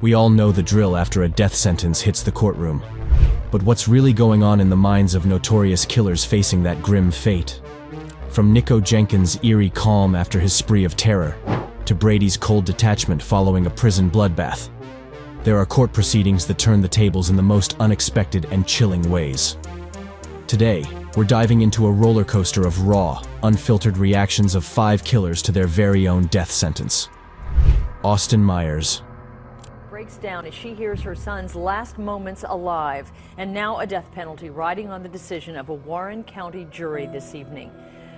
We all know the drill after a death sentence hits the courtroom. But what's really going on in the minds of notorious killers facing that grim fate? From Nico Jenkins' eerie calm after his spree of terror, to Brady's cold detachment following a prison bloodbath, there are court proceedings that turn the tables in the most unexpected and chilling ways. Today, we're diving into a roller coaster of raw, unfiltered reactions of 5 killers to their very own death sentence. Austin Myers. Breaks down as she hears her son's last moments alive, and now a death penalty riding on the decision of a Warren County jury this evening.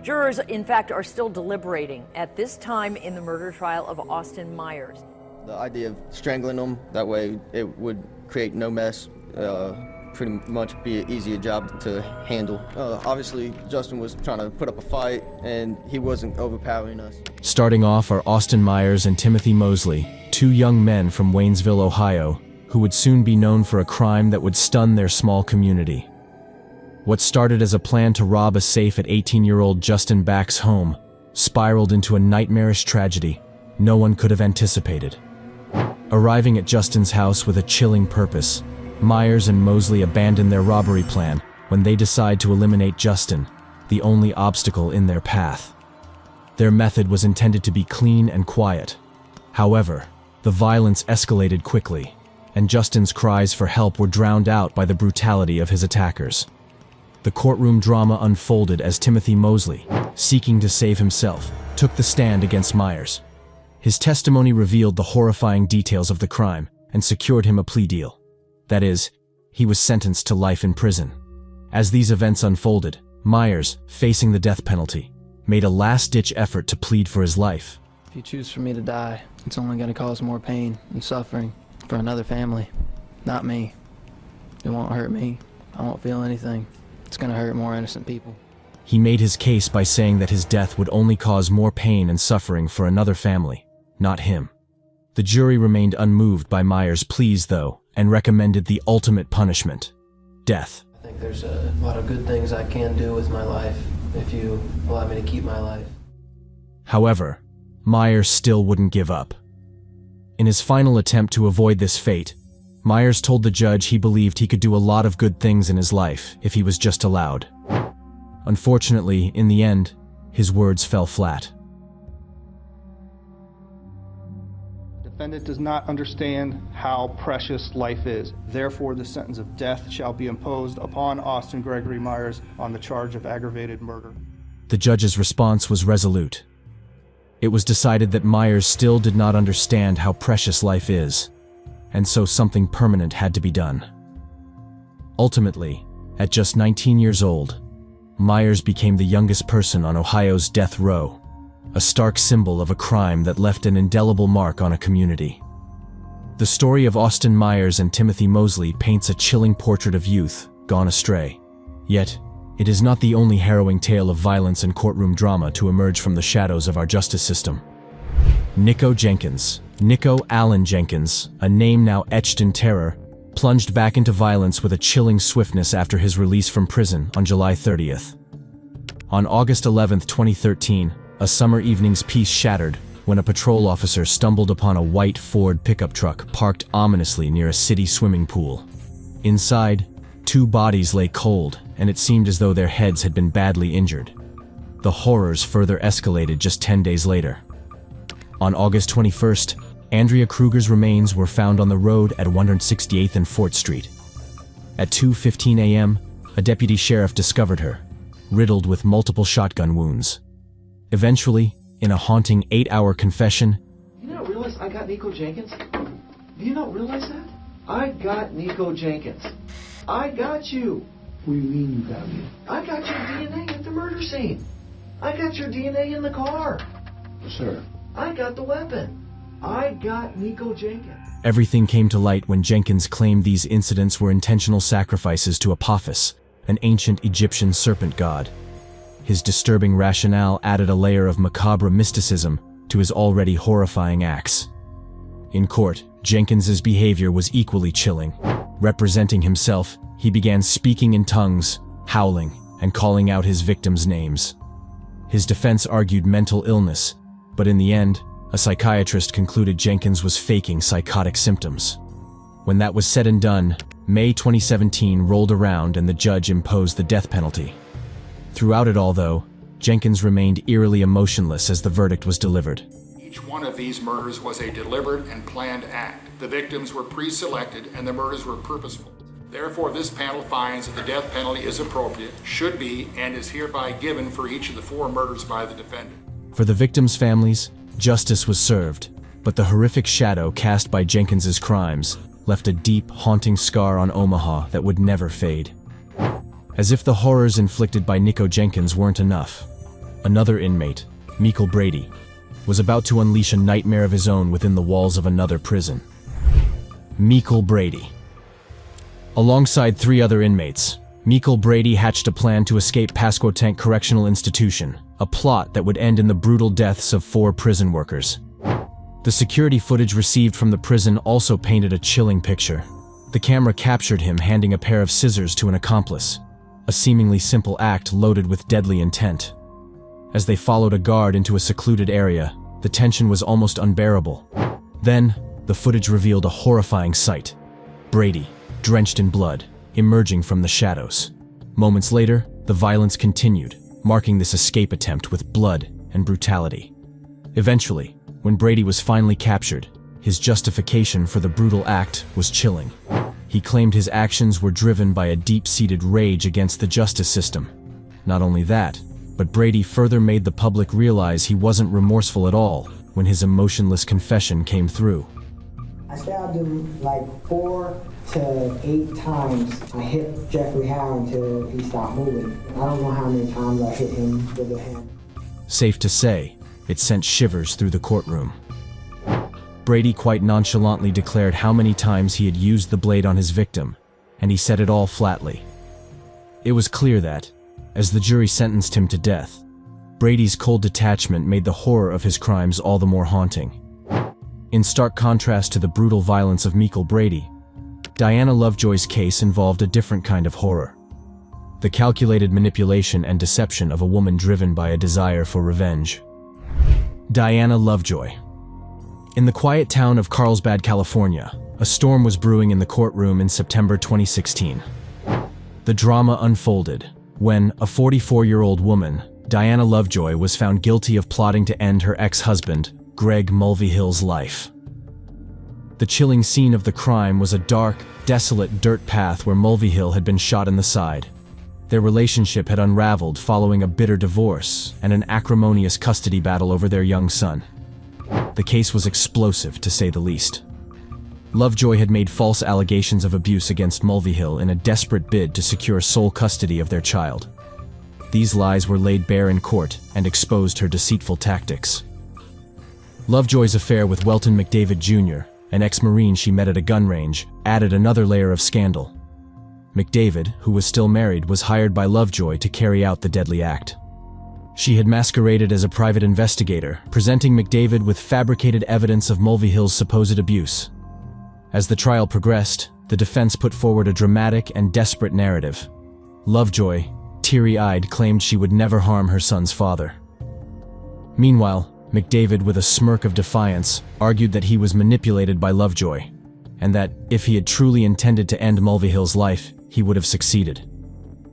Jurors, in fact, are still deliberating at this time in the murder trial of Austin Myers. The idea of strangling him, that way it would create no mess, pretty much be an easier job to handle. Obviously, Justin was trying to put up a fight, and he wasn't overpowering us. Starting off are Austin Myers and Timothy Mosley, 2 young men from Waynesville, Ohio, who would soon be known for a crime that would stun their small community. What started as a plan to rob a safe at 18-year-old Justin Back's home spiraled into a nightmarish tragedy no one could have anticipated. Arriving at Justin's house with a chilling purpose, Myers and Mosley abandon their robbery plan when they decide to eliminate Justin, the only obstacle in their path. Their method was intended to be clean and quiet. However, the violence escalated quickly, and Justin's cries for help were drowned out by the brutality of his attackers. The courtroom drama unfolded as Timothy Mosley, seeking to save himself, took the stand against Myers. His testimony revealed the horrifying details of the crime and secured him a plea deal. That is, he was sentenced to life in prison. As these events unfolded, Myers, facing the death penalty, made a last-ditch effort to plead for his life. If you choose for me to die, it's only going to cause more pain and suffering for another family, not me. It won't hurt me. I won't feel anything. It's going to hurt more innocent people. He made his case by saying that his death would only cause more pain and suffering for another family, not him. The jury remained unmoved by Myers' pleas, though, and recommended the ultimate punishment: death. I think there's a lot of good things I can do with my life if you allow me to keep my life. However, Myers still wouldn't give up. In his final attempt to avoid this fate, Myers told the judge he believed he could do a lot of good things in his life if he was just allowed. Unfortunately, in the end, his words fell flat. Defendant does not understand how precious life is. Therefore, the sentence of death shall be imposed upon Austin Gregory Myers on the charge of aggravated murder. The judge's response was resolute. It was decided that Myers still did not understand how precious life is, and so something permanent had to be done. Ultimately, at just 19 years old, Myers became the youngest person on Ohio's death row, a stark symbol of a crime that left an indelible mark on a community. The story of Austin Myers and Timothy Mosley paints a chilling portrait of youth gone astray. Yet, it is not the only harrowing tale of violence and courtroom drama to emerge from the shadows of our justice system. Nico Jenkins, Nico Allen Jenkins, a name now etched in terror, plunged back into violence with a chilling swiftness after his release from prison on July 30th. On August 11, 2013, a summer evening's peace shattered when a patrol officer stumbled upon a white Ford pickup truck parked ominously near a city swimming pool. Inside, 2 bodies lay cold, and it seemed as though their heads had been badly injured. The horrors further escalated just 10 days later. On August 21st, Andrea Kruger's remains were found on the road at 168th and Fort Street. At 2:15 a.m., a deputy sheriff discovered her, riddled with multiple shotgun wounds. Eventually, in a haunting 8-hour confession, You don't realize I got Nico Jenkins? Do you not realize that? I got Nico Jenkins. I got you. What do you mean you got me? I got your DNA at the murder scene. I got your DNA in the car. Sir. I got the weapon. I got Nico Jenkins. everything came to light when Jenkins claimed these incidents were intentional sacrifices to Apophis, an ancient Egyptian serpent god. His disturbing rationale added a layer of macabre mysticism to his already horrifying acts. In court, Jenkins's behavior was equally chilling. Representing himself, he began speaking in tongues, howling, and calling out his victims' names. His defense argued mental illness, but in the end, A psychiatrist concluded Jenkins was faking psychotic symptoms. When that was said and done, May 2017 rolled around and the judge imposed the death penalty. Throughout it all, though, Jenkins remained eerily emotionless as the verdict was delivered. Each one of these murders was a deliberate and planned act. The victims were pre-selected and the murders were purposeful. Therefore, this panel finds that the death penalty is appropriate, should be, and is hereby given for each of the 4 murders by the defendant. For the victims' families, justice was served, but the horrific shadow cast by Jenkins's crimes left a deep, haunting scar on Omaha that would never fade. As if the horrors inflicted by Nico Jenkins weren't enough, another inmate, Michael Brady, was about to unleash a nightmare of his own within the walls of another prison. Michael Brady. Alongside 3 other inmates, Michael Brady hatched a plan to escape Pasquotank Correctional Institution, a plot that would end in the brutal deaths of 4 prison workers. The security footage received from the prison also painted a chilling picture. The camera captured him handing a pair of scissors to an accomplice, a seemingly simple act loaded with deadly intent. As they followed a guard into a secluded area, the tension was almost unbearable. Then, the footage revealed a horrifying sight. Brady, drenched in blood, emerging from the shadows. Moments later, the violence continued, marking this escape attempt with blood and brutality. Eventually, when Brady was finally captured, his justification for the brutal act was chilling. He claimed his actions were driven by a deep-seated rage against the justice system. Not only that, but Brady further made the public realize he wasn't remorseful at all when his emotionless confession came through. I stabbed him like 4 to 8 times. I hit Jeffrey Howe until he stopped moving. I don't know how many times I hit him with a hand. Safe to say, it sent shivers through the courtroom. Brady quite nonchalantly declared how many times he had used the blade on his victim, and he said it all flatly. It was clear that, as the jury sentenced him to death, Brady's cold detachment made the horror of his crimes all the more haunting. In stark contrast to the brutal violence of Michael Brady, Diana Lovejoy's case involved a different kind of horror. The calculated manipulation and deception of a woman driven by a desire for revenge. Diana Lovejoy. In the quiet town of Carlsbad, California, a storm was brewing in the courtroom in September 2016. The drama unfolded when a 44-year-old woman, Diana Lovejoy, was found guilty of plotting to end her ex-husband, Greg Mulvihill's life. The chilling scene of the crime was a dark, desolate dirt path where Mulvihill had been shot in the side. Their relationship had unraveled following a bitter divorce and an acrimonious custody battle over their young son. The case was explosive, to say the least. Lovejoy had made false allegations of abuse against Mulvihill in a desperate bid to secure sole custody of their child. These lies were laid bare in court and exposed her deceitful tactics. Lovejoy's affair with Welton McDavid Jr., an ex-Marine she met at a gun range, added another layer of scandal. McDavid, who was still married, was hired by Lovejoy to carry out the deadly act. She had masqueraded as a private investigator, presenting McDavid with fabricated evidence of Mulvihill's supposed abuse. As the trial progressed, the defense put forward a dramatic and desperate narrative. Lovejoy, teary-eyed, claimed she would never harm her son's father. Meanwhile, McDavid, with a smirk of defiance, argued that he was manipulated by Lovejoy, and that, if he had truly intended to end Mulvihill's life, he would have succeeded.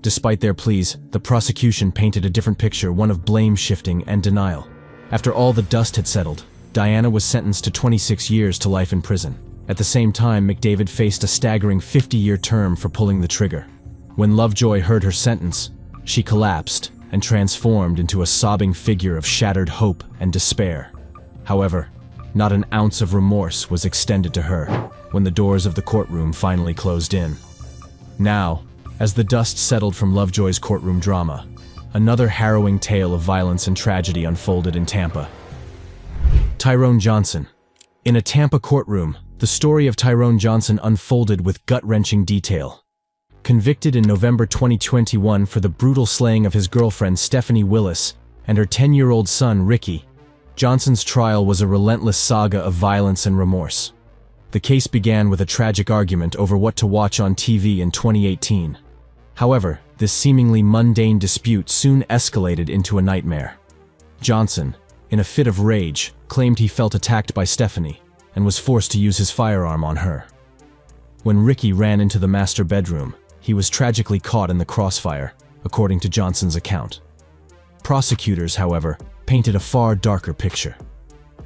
Despite their pleas, the prosecution painted a different picture, one of blame-shifting and denial. After all the dust had settled, Diana was sentenced to 26 years to life in prison. At the same time, McDavid faced a staggering 50-year term for pulling the trigger. When Lovejoy heard her sentence, she collapsed and transformed into a sobbing figure of shattered hope and despair. However, not an ounce of remorse was extended to her when the doors of the courtroom finally closed in. Now, as the dust settled from Lovejoy's courtroom drama, another harrowing tale of violence and tragedy unfolded in Tampa. Tyrone Johnson. In a Tampa courtroom, the story of Tyrone Johnson unfolded with gut-wrenching detail. Convicted in November 2021 for the brutal slaying of his girlfriend Stephanie Willis and her 10-year-old son Ricky, Johnson's trial was a relentless saga of violence and remorse. The case began with a tragic argument over what to watch on TV in 2018. However, this seemingly mundane dispute soon escalated into a nightmare. Johnson, in a fit of rage, claimed he felt attacked by Stephanie and was forced to use his firearm on her. When Ricky ran into the master bedroom, he was tragically caught in the crossfire, according to Johnson's account. Prosecutors, however, painted a far darker picture.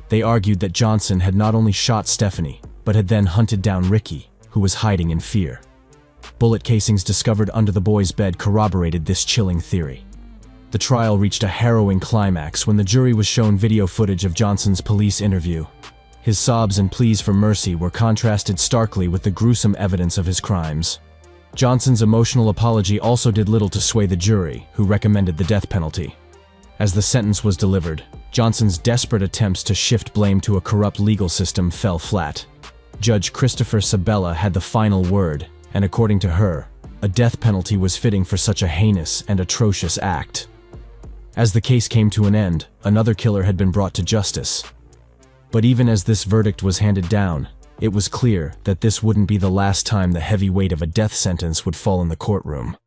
They argued that Johnson had not only shot Stephanie, but had then hunted down Ricky, who was hiding in fear. Bullet casings discovered under the boy's bed corroborated this chilling theory. The trial reached a harrowing climax when the jury was shown video footage of Johnson's police interview. His sobs and pleas for mercy were contrasted starkly with the gruesome evidence of his crimes. Johnson's emotional apology also did little to sway the jury, who recommended the death penalty. As the sentence was delivered, Johnson's desperate attempts to shift blame to a corrupt legal system fell flat. Judge Christopher Sabella had the final word, and according to her, a death penalty was fitting for such a heinous and atrocious act. As the case came to an end, another killer had been brought to justice. But even as this verdict was handed down, it was clear that this wouldn't be the last time the heavy weight of a death sentence would fall in the courtroom.